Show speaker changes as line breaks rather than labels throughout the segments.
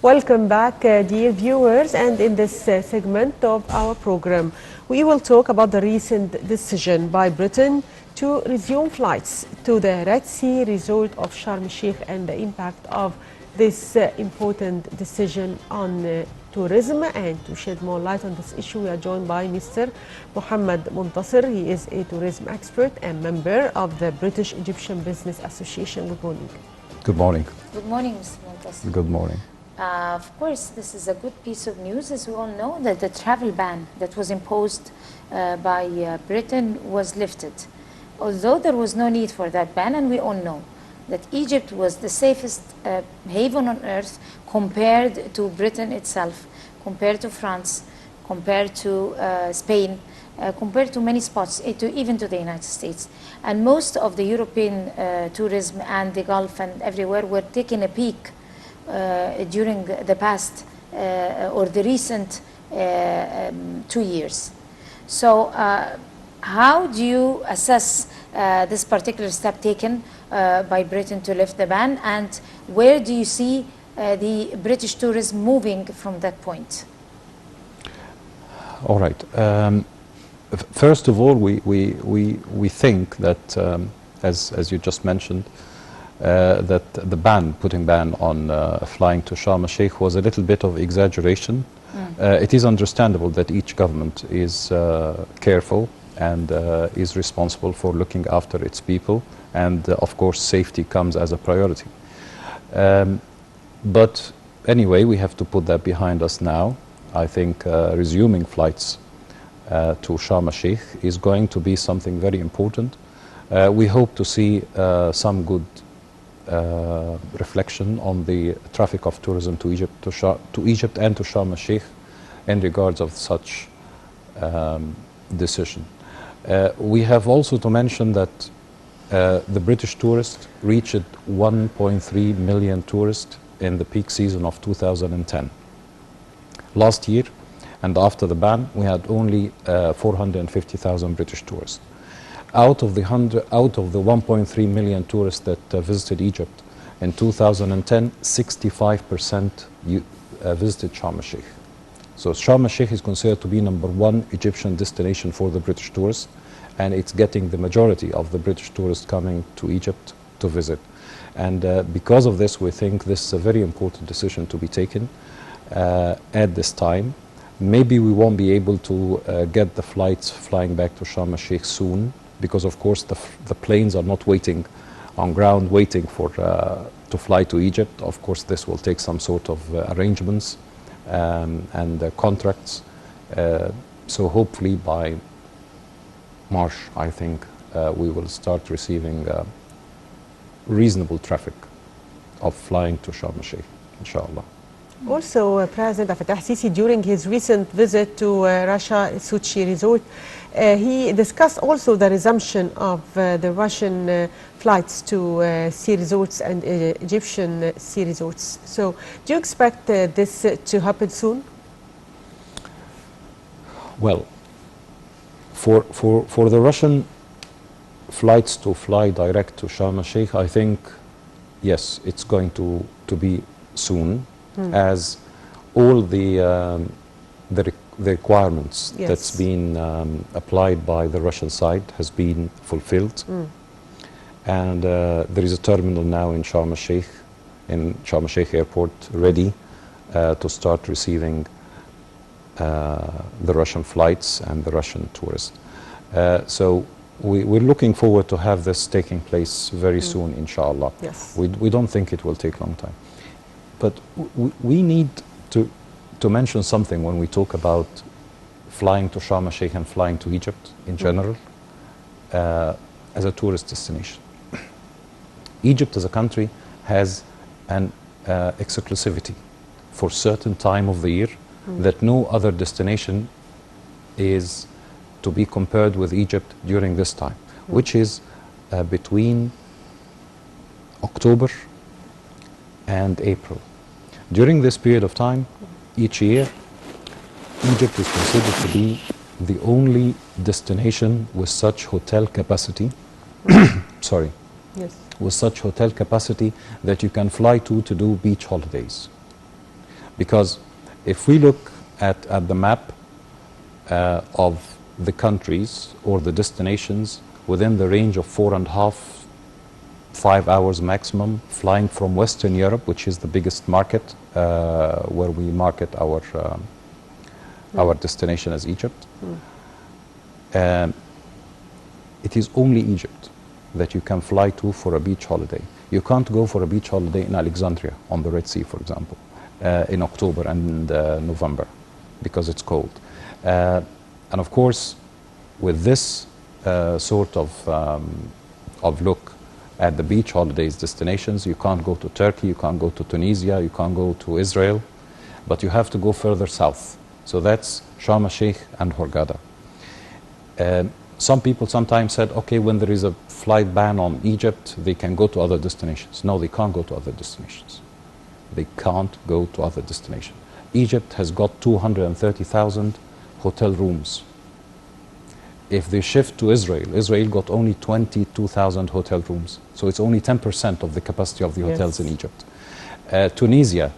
Welcome back, dear viewers, and in this segment of our program, we will talk about the recent decision by Britain to resume flights to the Red Sea resort of Sharm el-Sheikh and the impact of this important decision on tourism. And to shed more light on this issue, we are joined by Mr. Mohamed Montaser. He is a tourism expert and member of the British Egyptian Business Association. Good morning.
Good morning.
Good morning, Mr. Montaser.
Good morning.
Of course, this is a good piece of news, as we all know, that the travel ban that was imposed by Britain was lifted. Although there was no need for that ban, and we all know that Egypt was the safest haven on earth compared to Britain itself, compared to France, compared to Spain, compared to many spots, even to the United States. And most of the European tourism and the Gulf and everywhere were taking a peak during the past or the recent 2 years. So how do you assess this particular step taken by Britain to lift the ban, and where do you see the British tourism moving from that point?
All right. First of all, we think that, as you just mentioned, that the putting ban on flying to Sharm el-Sheikh was a little bit of exaggeration. It is understandable that each government is careful and is responsible for looking after its people, and of course safety comes as a priority. But anyway, we have to put that behind us now. I think resuming flights to Sharm el-Sheikh is going to be something very important. We hope to see some good reflection on the traffic of tourism to Egypt and to Sharm el-Sheikh in regards of such decision. We have also to mention that the British tourists reached 1.3 million tourists in the peak season of 2010. Last year, and after the ban, we had only 450,000 British tourists. Out of the 1.3 million tourists that visited Egypt in 2010, 65% visited Sharm el-Sheikh. So Sharm el-Sheikh is considered to be #1 Egyptian destination for the British tourists, and it's getting the majority of the British tourists coming to Egypt to visit. And because of this, we think this is a very important decision to be taken at this time. Maybe we won't be able to get the flights flying back to Sharm el-Sheikh soon, because of course the planes are not waiting on ground, waiting for to fly to Egypt. Of course, this will take some sort of arrangements and contracts. So hopefully by March, I think we will start receiving reasonable traffic of flying to Sharm el-Sheikh, inshallah.
Also, President Fattah Sisi, during his recent visit to Russia Sochi resort, he discussed also the resumption of the Russian flights to sea resorts and Egyptian sea resorts. So, do you expect this to happen soon?
Well, for the Russian flights to fly direct to Sharm el-Sheikh, I think, yes, it's going to be soon. As all the requirements that's been applied by the Russian side has been fulfilled. And there is a terminal now in Sharm el-Sheikh airport, ready to start receiving the Russian flights and the Russian tourists. So we're looking forward to have this taking place very soon, inshallah.
Yes.
We don't think it will take a long time. But we need to mention something when we talk about flying to Sharm el-Sheikh and flying to Egypt in general as a tourist destination. Egypt as a country has an exclusivity for certain time of the year that no other destination is to be compared with Egypt during this time, which is between October and April. During this period of time, each year, Egypt is considered to be the only destination with such hotel capacity, sorry,
Yes.
with such hotel capacity that you can fly to do beach holidays. Because if we look at the map of the countries or the destinations within the range of 4.5, 5 hours maximum, flying from Western Europe, which is the biggest market where we market our destination as Egypt. It is only Egypt that you can fly to for a beach holiday. You can't go for a beach holiday in Alexandria on the Red Sea, for example, in October and November, because it's cold. And of course, with this sort of look at the beach holidays destinations, you can't go to Turkey, you can't go to Tunisia, you can't go to Israel, but you have to go further south. So that's Sharm el-Sheikh and Hurghada. Some people sometimes said, okay, when there is a flight ban on Egypt, they can go to other destinations. No, they can't go to other destinations. They can't go to other destinations. Egypt has got 230,000 hotel rooms. If they shift to Israel, Israel got only 22,000 hotel rooms. So it's only 10% of the capacity of the hotels in Egypt. Tunisia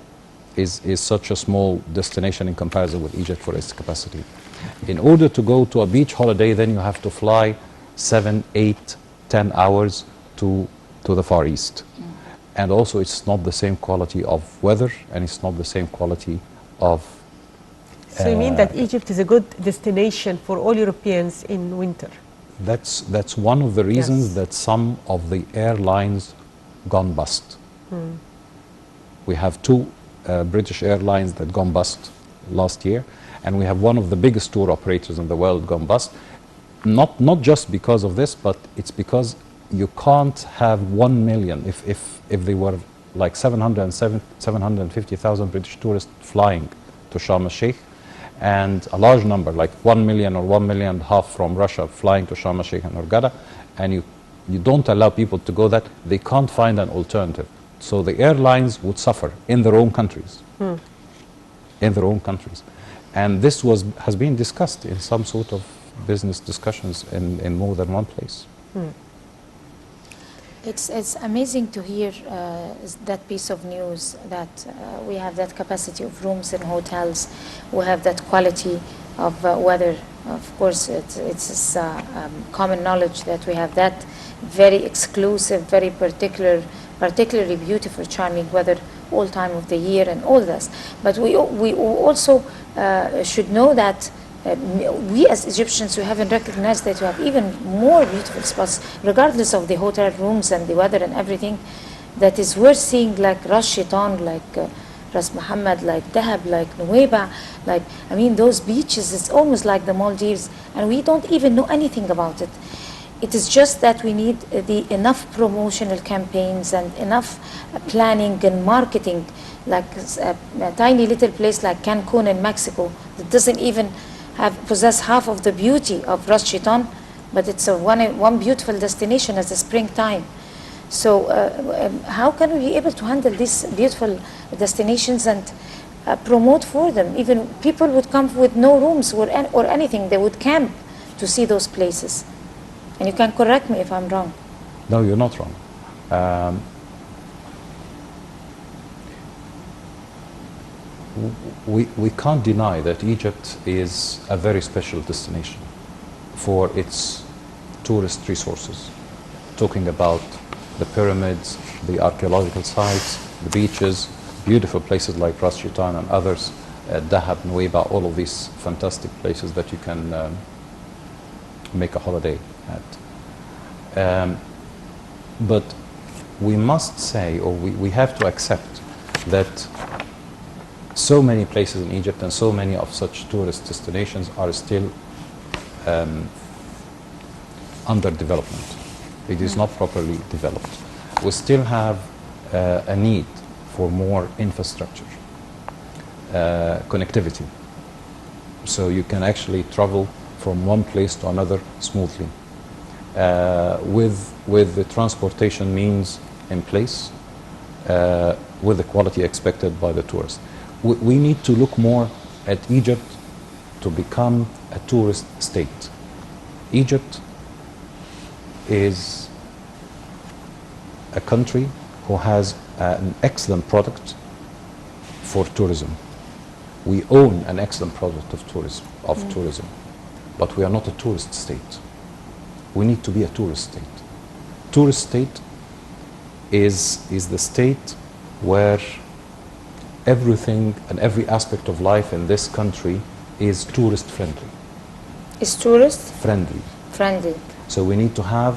is such a small destination in comparison with Egypt for its capacity. In order to go to a beach holiday, then you have to fly 7, 8, 10 hours to the Far East. And also it's not the same quality of weather, and it's not the same quality of...
So you mean that Egypt is a good destination for all Europeans in winter?
That's one of the reasons that some of the airlines gone bust. We have 2 British airlines that gone bust last year, and we have one of the biggest tour operators in the world gone bust. Not just because of this, but it's because you can't have 1 million, if they were like 750,000 British tourists flying to Sharm el-Sheikh, and a large number, like 1 million or 1.5 million from Russia flying to Sharm el-Sheikh and Hurghada, and you don't allow people to go that, they can't find an alternative. So the airlines would suffer in their own countries. In their own countries. And this has been discussed in some sort of business discussions in more than one place.
It's amazing to hear that piece of news that we have that capacity of rooms in hotels, we have that quality of weather. Of course, it's common knowledge that we have that very exclusive, very particularly beautiful, charming weather all time of the year and all this. But we also should know that we as Egyptians, we haven't recognized that we have even more beautiful spots, regardless of the hotel rooms and the weather and everything, that is worth seeing, like Ras Shaitan, like Ras Mohamed, like Dahab, like Nuweiba, like, I mean, those beaches, it's almost like the Maldives, and we don't even know anything about it. It is just that we need enough promotional campaigns and enough planning and marketing, like a tiny little place like Cancun in Mexico that doesn't even possess half of the beauty of Ras Shaitan, but it's one beautiful destination as the springtime. So how can we be able to handle these beautiful destinations and promote for them? Even people would come with no rooms or anything, they would camp to see those places. And you can correct me if I'm wrong.
No, you're not wrong. We can't deny that Egypt is a very special destination for its tourist resources. Talking about the pyramids, the archaeological sites, the beaches, beautiful places like Ras Shaitan and others, Dahab, Nuweiba, all of these fantastic places that you can make a holiday at. But we must say, or we have to accept that so many places in Egypt and so many of such tourist destinations are still under development. It is not properly developed. We still have a need for more infrastructure, connectivity, so you can actually travel from one place to another smoothly, with the transportation means in place, with the quality expected by the tourist. We need to look more at Egypt to become a tourist state. Egypt is a country who has an excellent product for tourism. We own an excellent product of tourism, but we are not a tourist state. We need to be a tourist state. Tourist state is the state where everything and every aspect of life in this country is tourist friendly.
Is tourist
Friendly.
friendly?
So we need to have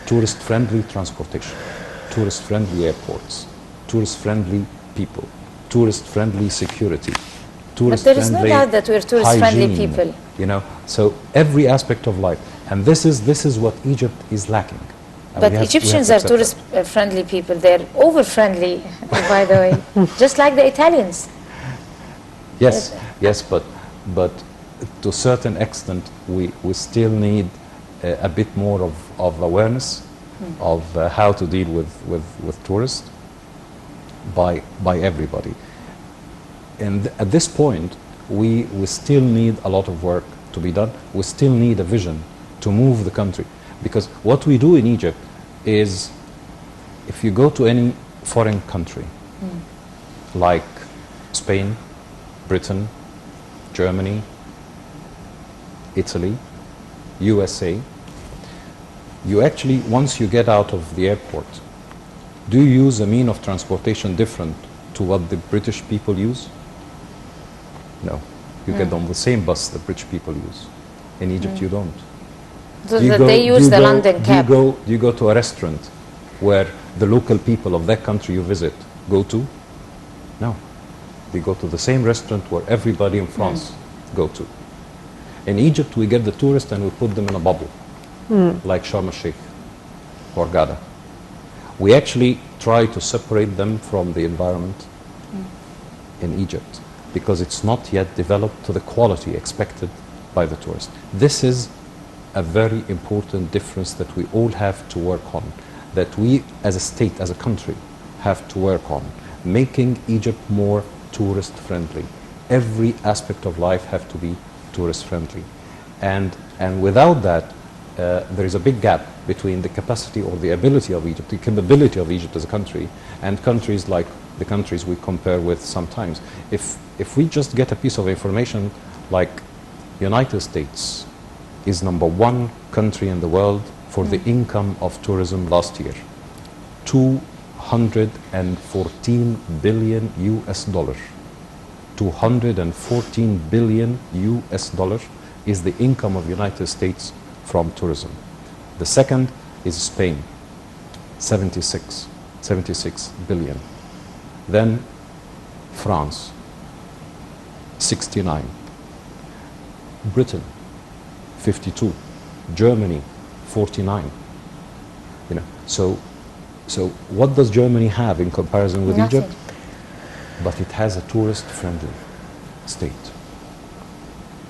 tourist friendly transportation, tourist friendly airports, tourist friendly people, tourist friendly security, tourist
But there is no
friendly
doubt that we're tourist friendly
hygiene,
people.
You know, so every aspect of life, and this is what Egypt is lacking. And
But
we have
Egyptians
to
are
accept
tourist friendly people. They're over friendly, by the way, just like the Italians.
that. Yes, but to a certain extent, we still need a bit more of awareness of how to deal with tourists by everybody. And at this point, we still need a lot of work to be done. We still need a vision to move the country. Because what we do in Egypt is, if you go to any foreign country, like Spain, Britain, Germany, Italy, USA, you actually, once you get out of the airport, do you use a mean of transportation different to what the British people use? No. You get on the same bus the British people use. In Egypt, you don't.
So
Do you
that
go-
they
do
use
you
the
go-
London cab.
Do you go to a restaurant where the local people of that country you visit go to? No. They go to the same restaurant where everybody in France go to. In Egypt, we get the tourists and we put them in a bubble, like Sharm el-Sheikh or Gada. We actually try to separate them from the environment in Egypt because it's not yet developed to the quality expected by the tourist. This is a very important difference that we all have to work on, that we as a state, as a country, have to work on, making Egypt more tourist friendly. Every aspect of life have to be tourist friendly. And without that, there is a big gap between the capacity or the ability of Egypt, the capability of Egypt as a country, and countries like the countries we compare with sometimes. If we just get a piece of information like United States is #1 country in the world for the income of tourism last year, 214 billion US dollar. 214 billion US dollar is the income of United States from tourism. The second is Spain, 76 billion. Then France, 69. Britain, 52. Germany, 49. You know, so what does Germany have in comparison with
Nothing.
Egypt? But it has a tourist-friendly state.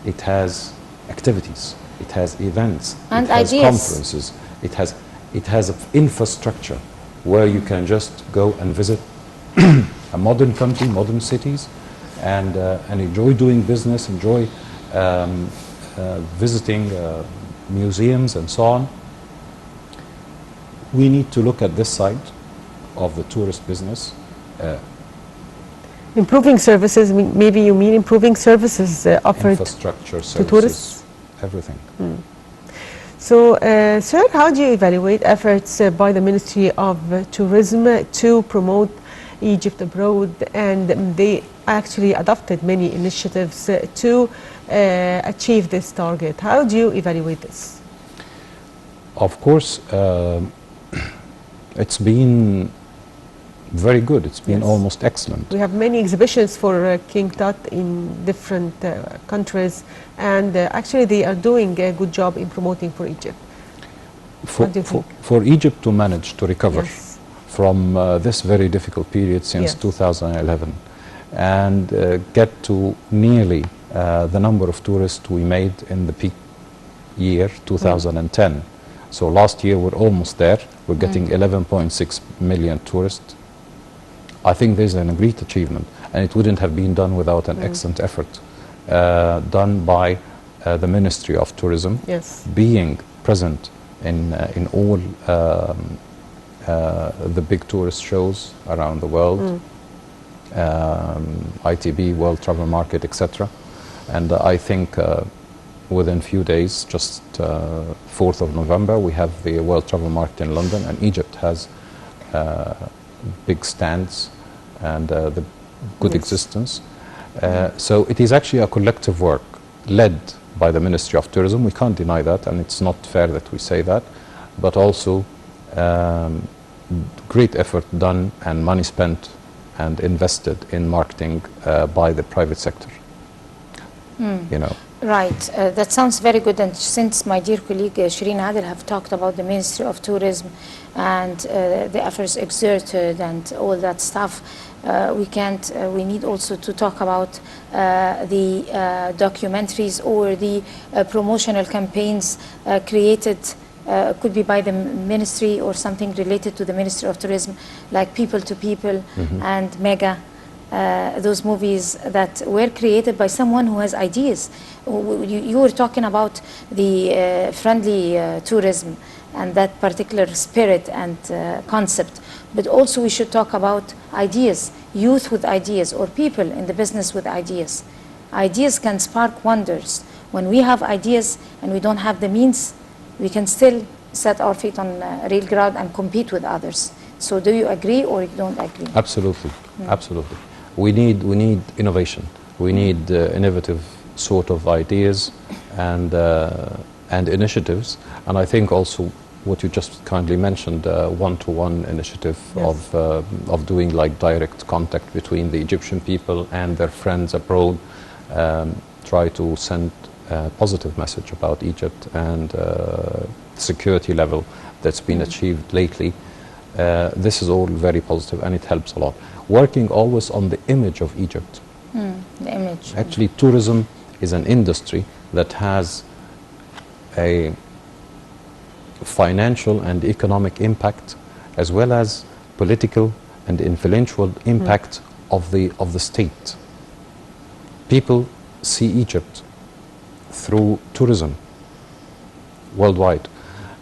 It has activities. It has events.
And
it has
ideas.
conferences. It has an infrastructure where you can just go and visit a modern country, modern cities, and enjoy doing business, enjoy visiting museums and so on. We need to look at this side of the tourist business.
Improving services, maybe you mean improving services offered
Infrastructure,
to
services,
tourists?
everything.
So, sir, how do you evaluate efforts by the Ministry of Tourism to promote Egypt abroad? And they actually adopted many initiatives to achieve this target. How do you evaluate this?
Of course, it's been very good. It's been
Yes.
almost excellent.
We have many exhibitions for King Tut in different countries, and actually they are doing a good job in promoting for Egypt. What do you think?
For Egypt to manage to recover
Yes.
from this very difficult period since
Yes.
2011 and get to nearly the number of tourists we made in the peak year 2010. So last year we're almost there. We're getting 11.6 million tourists. I think there's a great achievement, and it wouldn't have been done without an excellent effort done by the Ministry of Tourism,
Yes.
being present in all the big tourist shows around the world, ITB, World Travel Market, etc. And I think within few days, just 4th of November, we have the World Travel Market in London, and Egypt has big stands and the good
Yes.
existence. So it is actually a collective work led by the Ministry of Tourism. We can't deny that, and it's not fair that we say that, but also great effort done and money spent and invested in marketing by the private sector. You know.
Right, that sounds very good. And since my dear colleague Shireen Adel have talked about the Ministry of Tourism and the efforts exerted and all that stuff, we need also to talk about the documentaries or the promotional campaigns created. Could be by the ministry or something related to the Ministry of Tourism, like People to People and Mega. Those movies that were created by someone who has ideas. You were talking about the friendly tourism and that particular spirit and concept, but also we should talk about ideas, youth with ideas, or people in the business with ideas. Ideas can spark wonders. When we have ideas and we don't have the means, we can still set our feet on real ground and compete with others. So do you agree or you don't agree?
Absolutely, absolutely. We need innovation. We need innovative sort of ideas and initiatives. And I think also what you just kindly mentioned, one-to-one initiative
Yes.
of doing like direct contact between the Egyptian people and their friends abroad, try to send a positive message about Egypt and security level that's been achieved lately. This is all very positive and it helps a lot. Working always on the image of Egypt.
The image.
Actually, tourism is an industry that has a financial and economic impact, as well as political and influential impact of the state. People see Egypt through tourism worldwide,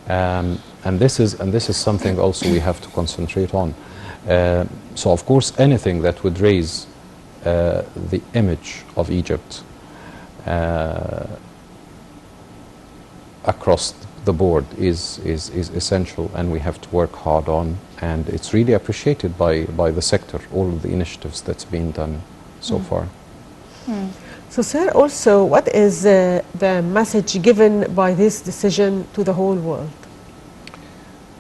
and this is something also we have to concentrate on. So of course anything that would raise the image of Egypt across the board is essential, and we have to work hard on, and it's really appreciated by the sector, all of the initiatives that's been done so far.
So, sir, also, what is the message given by this decision to the whole world?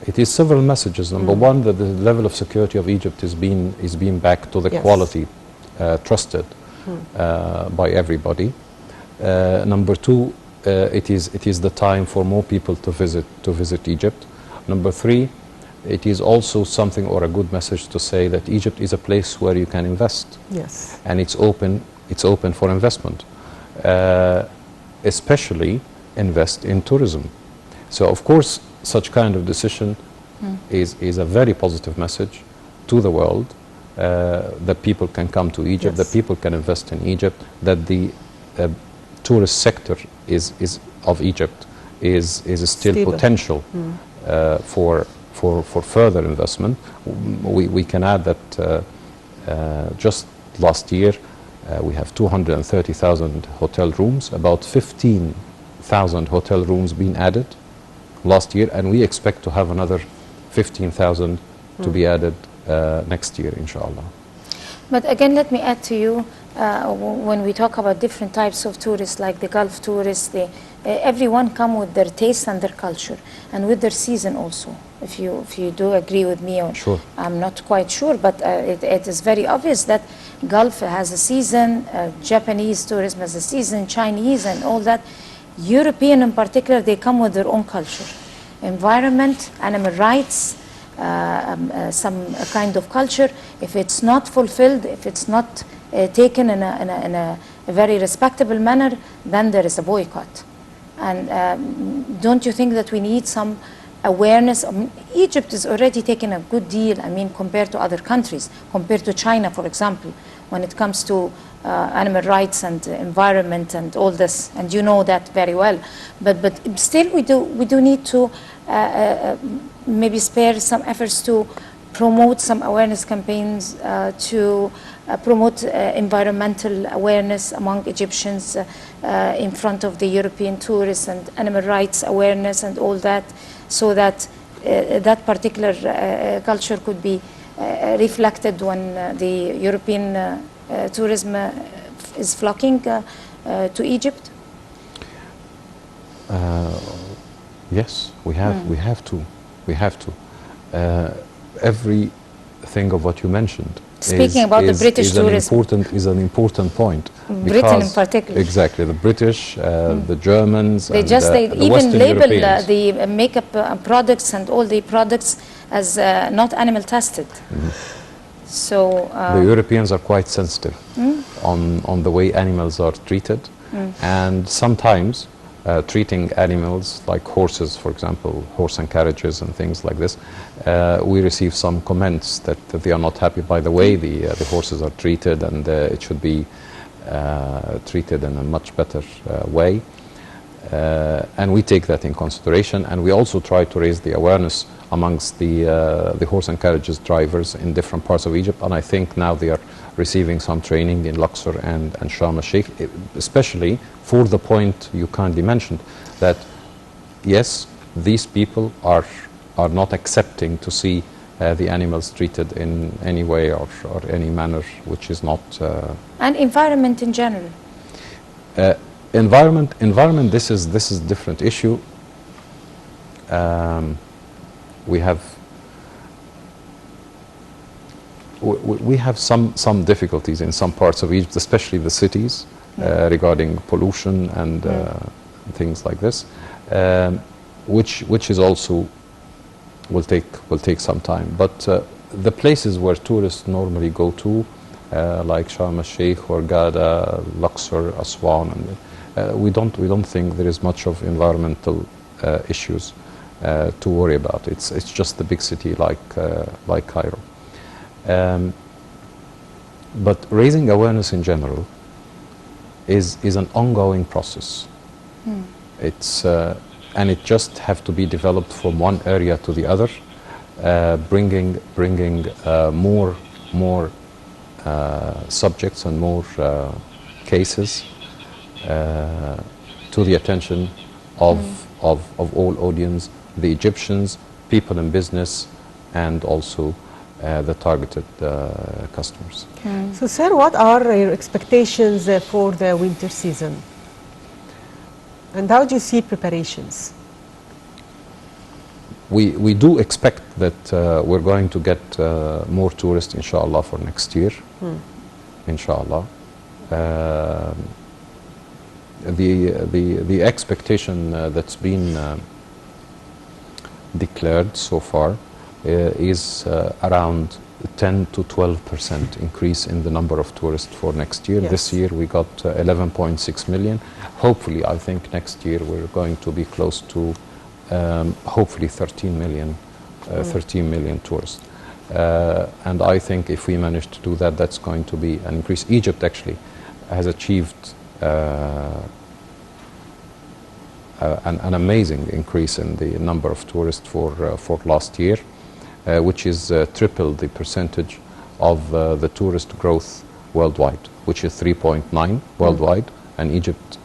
It is several messages. Number one, that the level of security of Egypt is being back to the
Yes.
quality trusted by everybody. Number two, it is the time for more people to visit Egypt. Number three, it is also something or a good message to say that Egypt is a place where you can invest.
Yes.
And it's open for investment, especially invest in tourism. So of course such kind of decision is a very positive message to the world, that people can come to Egypt,
Yes.
that people can invest in Egypt, that the tourist sector of Egypt is still
Stable.
potential for further investment. We can add that just last year we have 230,000 hotel rooms, about 15,000 hotel rooms being added last year, and we expect to have another 15,000 to be added next year, inshallah.
But again, let me add to you, when we talk about different types of tourists, like the Gulf tourists, everyone come with their taste and their culture, and with their season also. If you do agree with me, or
Sure.
I'm not quite sure, but it is very obvious that Gulf has a season, Japanese tourism has a season, Chinese and all that. European in particular, they come with their own culture, environment, animal rights, some kind of culture. If it's not fulfilled, if it's not taken in a very respectable manner, then there is a boycott. And don't you think that we need some awareness? Egypt is already taking a good deal, I mean, compared to other countries, compared to China, for example, when it comes to animal rights and environment and all this, and you know that very well. But still we do need to maybe spare some efforts to promote some awareness campaigns to promote environmental awareness among Egyptians in front of the European tourists, and animal rights awareness and all that, so that that particular culture could be reflected when the European tourism is flocking to Egypt?
Yes, we have to. Everything of what you mentioned.
Speaking about the British tourism.
Is an important point.
Britain in particular.
Exactly, the British, the Germans,
they
and
they
the
even
Western
label
Europeans.
the makeup products and all the products as not animal tested. So
the Europeans are quite sensitive on the way animals are treated, and sometimes treating animals like horses, for example, horse and carriages and things like this, we receive some comments that they are not happy by the way the horses are treated, and it should be treated in a much better way. And we take that in consideration, and we also try to raise the awareness amongst the horse and carriages drivers in different parts of Egypt, and I think now they are receiving some training in Luxor and Sharm el-Sheikh, especially for the point you kindly mentioned, that yes, these people are not accepting to see the animals treated in any way or any manner which is not...
and environment in general.
Environment. This is a different issue. We have some difficulties in some parts of Egypt, especially the cities, regarding pollution and things like this, which is also will take some time. But the places where tourists normally go to, like Sharm el-Sheikh, Hurghada, Luxor, Aswan, and we don't think there is much of environmental issues to worry about. It's just a big city like Cairo. But raising awareness in general is an ongoing process. It's and it just have to be developed from one area to the other, bringing more subjects and more cases to the attention of all audience, the Egyptians, people in business, and also the targeted customers.
So, sir, what are your expectations for the winter season? And how do you see preparations?
We do expect that we're going to get more tourists, inshallah, for next year. Inshallah. The expectation that's been declared so far is around 10 to 12% increase in the number of tourists for next year.
Yes.
This year we got 11.6 million. Hopefully, I think next year we're going to be close to hopefully 13 million tourists. And I think if we manage to do that, that's going to be an increase. Egypt actually has achieved an amazing increase in the number of tourists for last year, which is triple the percentage of the tourist growth worldwide, which is 3.9 worldwide, and Egypt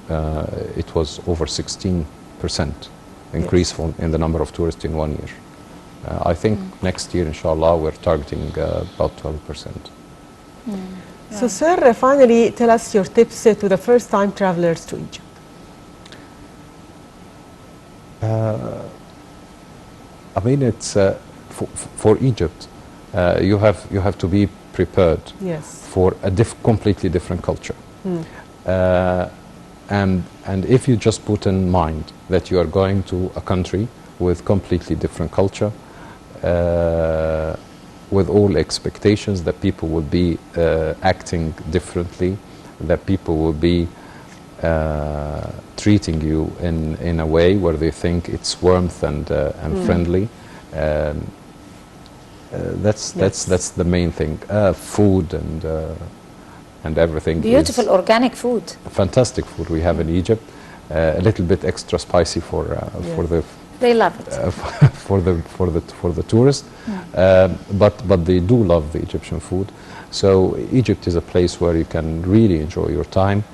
it was over 16% increase in the number of tourists in 1 year. I think next year, inshallah, we're targeting about 12%.
So, sir, finally, tell us your tips to the first-time travelers to Egypt.
I mean, it's for Egypt. You have to be prepared.
Yes.
For a completely different culture. And if you just put in mind that you are going to a country with completely different culture, with all expectations that people will be acting differently, that people will be treating you in a way where they think it's warmth and friendly. That's the main thing. Food and everything.
Beautiful organic food.
Fantastic food we have in Egypt. A little bit extra spicy for
They love it.
For the tourist, but they do love the Egyptian food. So Egypt is a place where you can really enjoy your time,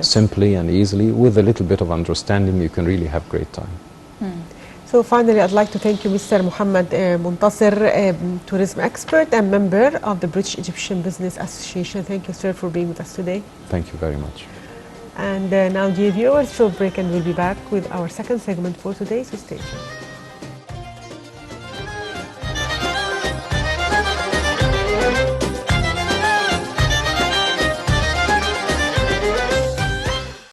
simply and easily. With a little bit of understanding, you can really have great time.
So finally, I'd like to thank you, Mr. Mohamed Montaser, tourism expert and member of the British Egyptian Business Association. Thank you, sir, for being with us today.
Thank you very much.
And now, dear viewers, short break and we'll be back with our second segment for today, so stay tuned.